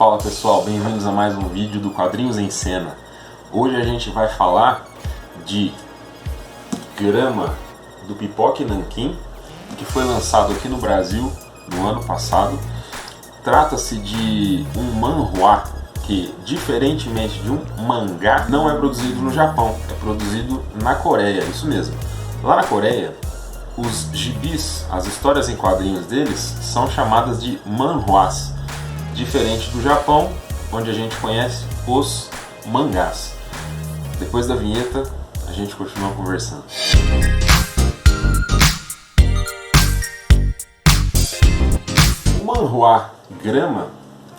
Fala pessoal, bem-vindos a mais um vídeo do Quadrinhos em Cena. Hoje a gente vai falar de Grama, do Pipoque Nanquim, que foi lançado aqui no Brasil no ano passado. Trata-se de um manhwa que, diferentemente de um mangá, não é produzido no Japão, é produzido na Coreia, isso mesmo. Lá na Coreia, os gibis, as histórias em quadrinhos deles, são chamadas de manhwas, diferente do Japão, onde a gente conhece os mangás. Depois da vinheta, a gente continua conversando. O manhwa Grama,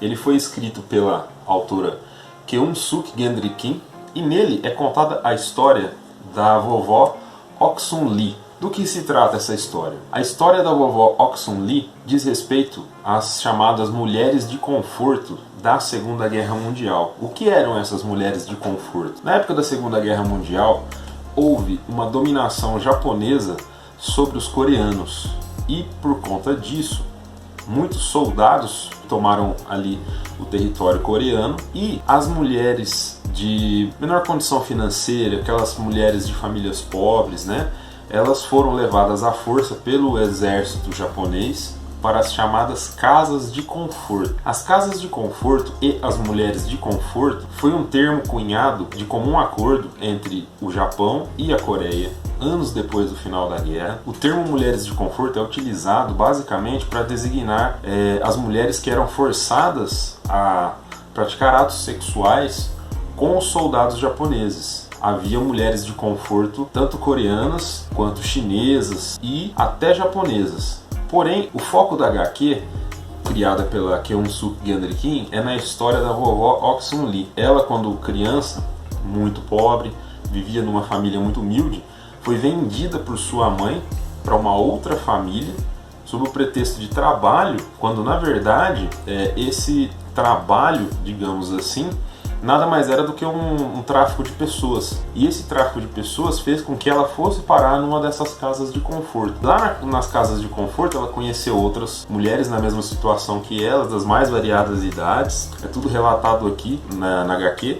ele foi escrito pela autora Keun-Suk Gendry-Kim, e nele é contada a história da vovó Ok-sun Lee. Do que se trata essa história? A história da vovó Ok-sun Lee diz respeito às chamadas mulheres de conforto da Segunda Guerra Mundial. O que eram essas mulheres de conforto? Na época da Segunda Guerra Mundial, houve uma dominação japonesa sobre os coreanos. E por conta disso, muitos soldados tomaram ali o território coreano, e as mulheres de menor condição financeira, aquelas mulheres de famílias pobres, elas foram levadas à força pelo exército japonês para as chamadas casas de conforto. As casas de conforto e as mulheres de conforto foi um termo cunhado de comum acordo entre o Japão e a Coreia anos depois do final da guerra. O termo mulheres de conforto é utilizado basicamente para designar as mulheres que eram forçadas a praticar atos sexuais com os soldados japoneses. Havia mulheres de conforto, tanto coreanas, quanto chinesas e até japonesas. Porém, o foco da HQ, criada pela Keun-Suk Gendry-Kim, é na história da vovó Ok-sun Lee. Ela, quando criança, muito pobre, vivia numa família muito humilde, foi vendida por sua mãe para uma outra família, sob o pretexto de trabalho, quando na verdade esse trabalho, digamos assim, nada mais era do que um tráfico de pessoas. E esse tráfico de pessoas fez com que ela fosse parar numa dessas casas de conforto. Lá nas casas de conforto, ela conheceu outras mulheres na mesma situação que ela, das mais variadas idades. É tudo relatado aqui na HQ.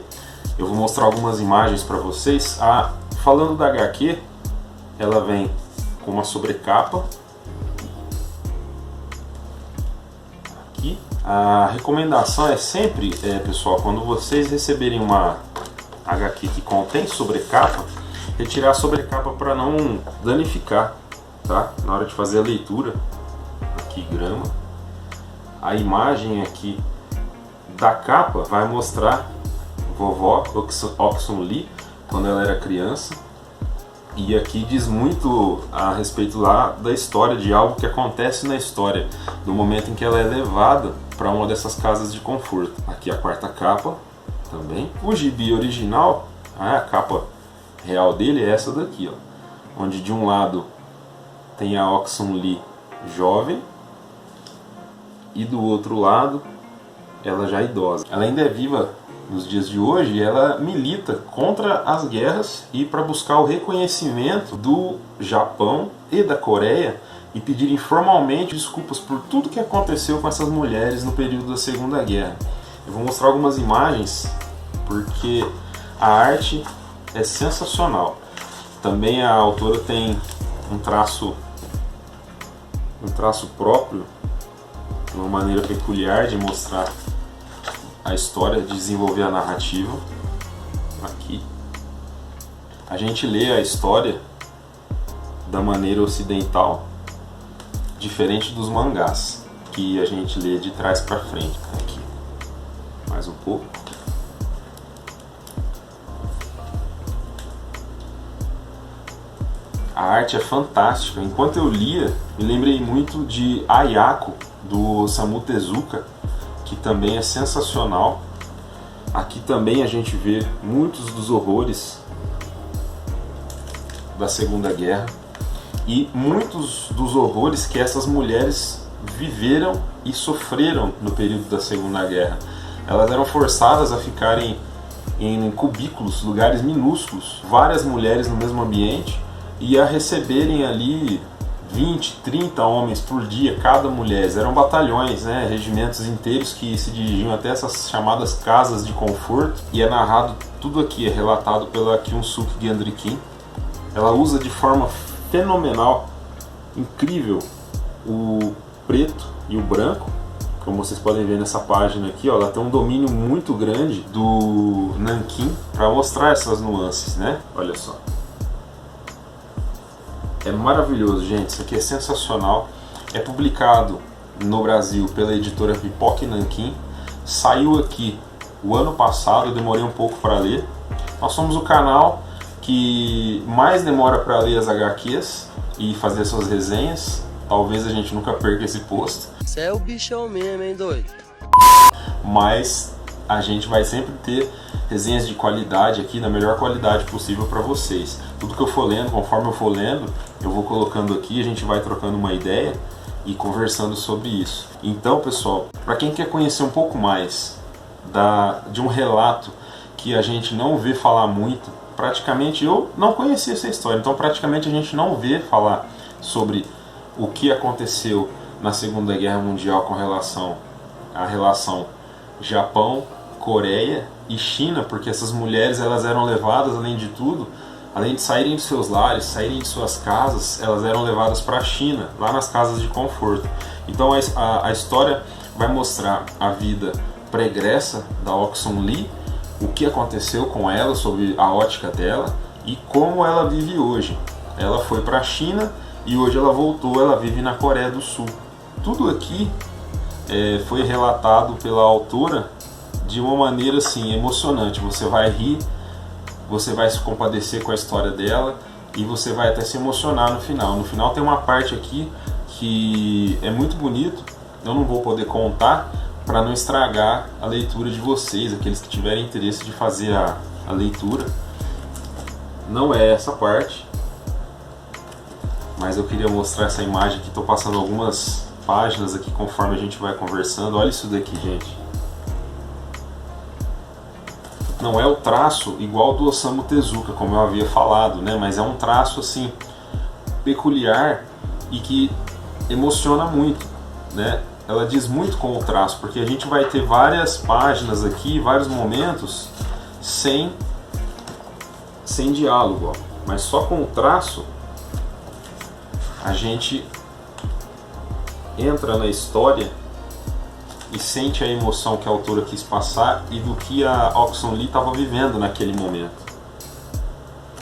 Eu vou mostrar algumas imagens para vocês. Falando da HQ, ela vem com uma sobrecapa. Aqui. A recomendação é sempre, pessoal, quando vocês receberem uma HQ que contém sobrecapa, retirar a sobrecapa para não danificar, tá? Na hora de fazer a leitura. Aqui, Grama. A imagem aqui da capa vai mostrar vovó Ok-sun Lee quando ela era criança. E aqui diz muito a respeito lá da história, de algo que acontece na história, do momento em que ela é levada para uma dessas casas de conforto. Aqui a quarta capa também. O gibi original, a capa real dele é essa daqui, ó, onde de um lado tem a Ok-sun Lee jovem e do outro lado ela já idosa. Ela ainda é viva nos dias de hoje, e ela milita contra as guerras e para buscar o reconhecimento do Japão e da Coreia e pedirem formalmente desculpas por tudo que aconteceu com essas mulheres no período da Segunda Guerra. Eu vou mostrar algumas imagens porque a arte é sensacional. Também a autora tem um traço próprio, uma maneira peculiar de mostrar a história, de desenvolver a narrativa. Aqui a gente lê a história da maneira ocidental, diferente dos mangás, que a gente lê de trás para frente. Aqui mais um pouco. A arte é fantástica. Enquanto eu lia, me lembrei muito de Ayako, do Osamu Tezuka, que também é sensacional. Aqui também a gente vê muitos dos horrores da Segunda Guerra e muitos dos horrores que essas mulheres viveram e sofreram no período da Segunda Guerra. Elas eram forçadas a ficarem em cubículos, lugares minúsculos, várias mulheres no mesmo ambiente, e a receberem ali 20, 30 homens por dia, cada mulher. Eram batalhões, né, regimentos inteiros que se dirigiam até essas chamadas casas de conforto. E é narrado, tudo aqui é relatado pela Kyung-Suk Gendry-Kim. Ela usa de forma fenomenal, incrível, o preto e o branco. Como vocês podem ver nessa página aqui, ó, ela tem um domínio muito grande do nanquim para mostrar essas nuances, né? Olha só. É maravilhoso, gente. Isso aqui é sensacional. É publicado no Brasil pela editora Pipoca e Nanquim. Saiu aqui o ano passado, eu demorei um pouco para ler. Nós somos o canal que mais demora para ler as HQs e fazer suas resenhas. Talvez a gente nunca perca esse posto. Você é o bichão mesmo, hein, doido? Mas a gente vai sempre ter resenhas de qualidade aqui, na melhor qualidade possível para vocês. Tudo que eu for lendo, conforme eu for lendo, eu vou colocando aqui, a gente vai trocando uma ideia e conversando sobre isso. Então, pessoal, para quem quer conhecer um pouco mais de um relato que a gente não vê falar muito, praticamente eu não conhecia essa história, então praticamente a gente não vê falar sobre o que aconteceu na Segunda Guerra Mundial com relação à relação Japão, Coreia e China, porque essas mulheres elas eram levadas, além de tudo, além de saírem de seus lares, saírem de suas casas, elas eram levadas para a China, lá nas casas de conforto. Então a história vai mostrar a vida pregressa da Ok Sun Lee, o que aconteceu com ela, sob a ótica dela, e como ela vive hoje. Ela foi para a China e hoje ela voltou, ela vive na Coreia do Sul. Tudo aqui foi relatado pela autora de uma maneira assim emocionante. Você vai rir, você vai se compadecer com a história dela e você vai até se emocionar no final. No final tem uma parte aqui que é muito bonito, eu não vou poder contar para não estragar a leitura de vocês, aqueles que tiverem interesse de fazer a leitura. Não é essa parte, mas eu queria mostrar essa imagem que estou passando algumas páginas aqui conforme a gente vai conversando. Olha isso daqui, gente. Não é o traço igual do Osamu Tezuka, como eu havia falado, né? Mas é um traço assim peculiar e que emociona muito, né? Ela diz muito com o traço, porque a gente vai ter várias páginas aqui, vários momentos sem diálogo, ó. Mas só com o traço a gente entra na história e sente a emoção que a autora quis passar e do que a Ok Sun Lee estava vivendo naquele momento.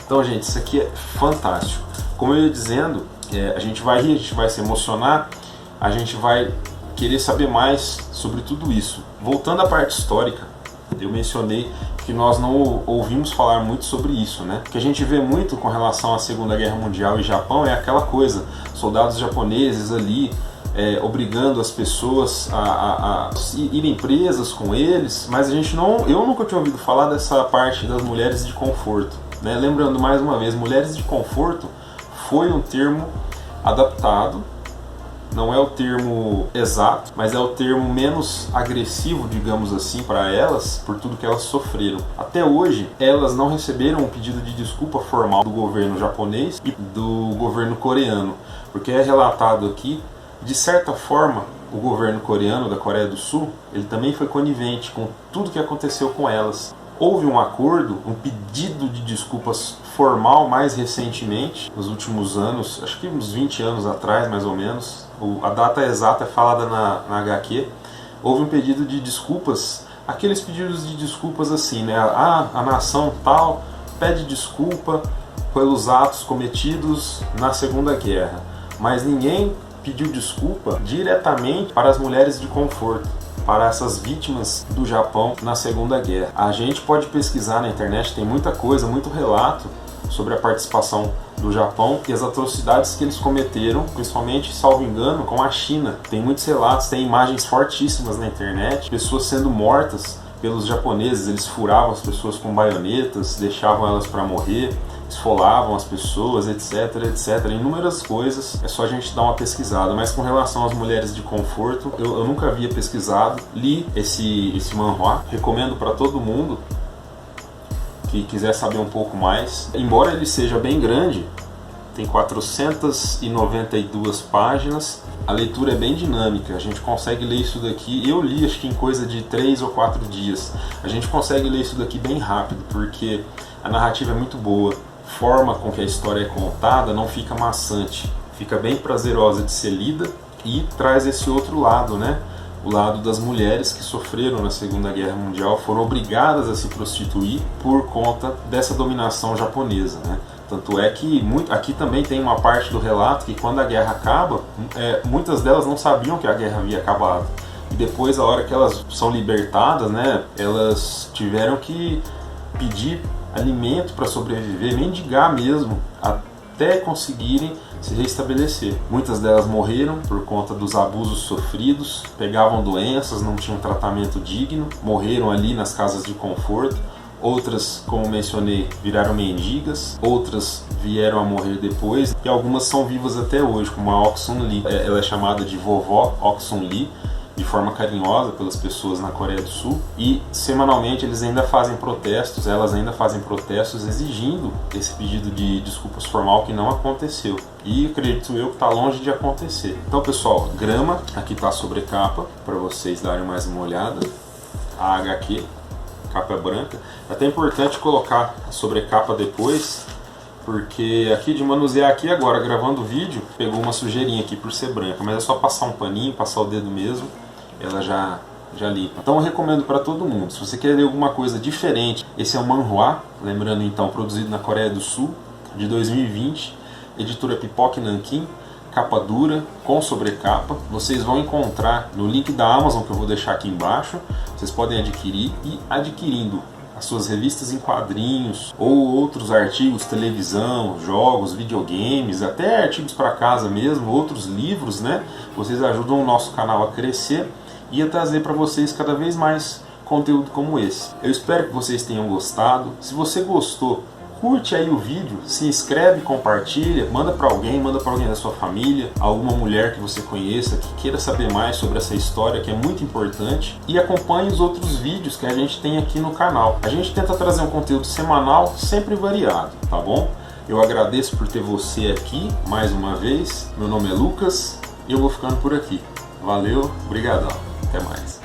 Então, gente, isso aqui é fantástico. Como eu ia dizendo, a gente vai rir, a gente vai se emocionar, a gente vai querer saber mais sobre tudo isso. Voltando à parte histórica, eu mencionei que nós não ouvimos falar muito sobre isso, né? O que a gente vê muito com relação à Segunda Guerra Mundial e Japão é aquela coisa, soldados japoneses ali obrigando as pessoas a irem presas com eles, mas eu nunca tinha ouvido falar dessa parte das mulheres de conforto, né? Lembrando mais uma vez, mulheres de conforto foi um termo adaptado, não é o termo exato, mas é o termo menos agressivo, digamos assim, para elas, por tudo que elas sofreram. Até hoje, elas não receberam um pedido de desculpa formal do governo japonês e do governo coreano, porque é relatado aqui, de certa forma, o governo coreano da Coreia do Sul, ele também foi conivente com tudo que aconteceu com elas. Houve um acordo, um pedido de desculpas formal mais recentemente, nos últimos anos, acho que uns 20 anos atrás mais ou menos, a data exata é falada na HQ, houve um pedido de desculpas, aqueles pedidos de desculpas assim, né? A nação tal pede desculpa pelos atos cometidos na Segunda Guerra, mas ninguém pediu desculpa diretamente para as mulheres de conforto, para essas vítimas do Japão na Segunda Guerra. A gente pode pesquisar na internet, tem muita coisa, muito relato sobre a participação do Japão e as atrocidades que eles cometeram, principalmente, salvo engano, com a China. Tem muitos relatos, tem imagens fortíssimas na internet, pessoas sendo mortas pelos japoneses, eles furavam as pessoas com baionetas, deixavam elas para morrer, esfolavam as pessoas, etc, etc, inúmeras coisas, é só a gente dar uma pesquisada. Mas com relação às mulheres de conforto, eu nunca havia pesquisado, li esse manhwa, recomendo para todo mundo que quiser saber um pouco mais. Embora ele seja bem grande, tem 492 páginas. A leitura é bem dinâmica, a gente consegue ler isso daqui, eu li acho que em coisa de 3 ou 4 dias. A gente consegue ler isso daqui bem rápido, porque a narrativa é muito boa, a forma com que a história é contada não fica maçante, fica bem prazerosa de ser lida e traz esse outro lado, né? O lado das mulheres que sofreram na Segunda Guerra Mundial, foram obrigadas a se prostituir por conta dessa dominação japonesa, né? Tanto é que aqui também tem uma parte do relato que quando a guerra acaba, muitas delas não sabiam que a guerra havia acabado. E depois, a hora que elas são libertadas, né, elas tiveram que pedir alimento para sobreviver, mendigar mesmo, até conseguirem se restabelecer. Muitas delas morreram por conta dos abusos sofridos, pegavam doenças, não tinham tratamento digno, morreram ali nas casas de conforto. Outras, como mencionei, viraram mendigas, outras vieram a morrer depois, e algumas são vivas até hoje, como a Oksun Lee. Ela é chamada de vovó Oksun Lee, de forma carinhosa pelas pessoas na Coreia do Sul, e semanalmente eles ainda fazem protestos, elas ainda fazem protestos exigindo esse pedido de desculpas formal que não aconteceu. E acredito eu que está longe de acontecer. Então, pessoal, Grama, aqui está a sobrecapa, para vocês darem mais uma olhada. A HQ, capa branca. É até importante colocar a sobrecapa depois, porque aqui de manusear aqui agora, gravando o vídeo, pegou uma sujeirinha aqui por ser branca, mas é só passar um paninho, passar o dedo mesmo, ela já limpa. Então eu recomendo para todo mundo, se você quer ler alguma coisa diferente, esse é um manhwa, lembrando então, produzido na Coreia do Sul, de 2020, editora Pipoque Nankin, capa dura, com sobrecapa. Vocês vão encontrar no link da Amazon, que eu vou deixar aqui embaixo. Vocês podem adquirir, e adquirindo as suas revistas em quadrinhos ou outros artigos, televisão, jogos, videogames, até artigos para casa mesmo, outros livros, né? Vocês ajudam o nosso canal a crescer e a trazer para vocês cada vez mais conteúdo como esse. Eu espero que vocês tenham gostado. Se você gostou, curte aí o vídeo, se inscreve, compartilha, manda para alguém da sua família, alguma mulher que você conheça, que queira saber mais sobre essa história que é muito importante, e acompanhe os outros vídeos que a gente tem aqui no canal. A gente tenta trazer um conteúdo semanal, sempre variado, tá bom? Eu agradeço por ter você aqui mais uma vez. Meu nome é Lucas e eu vou ficando por aqui. Valeu, brigadão, até mais.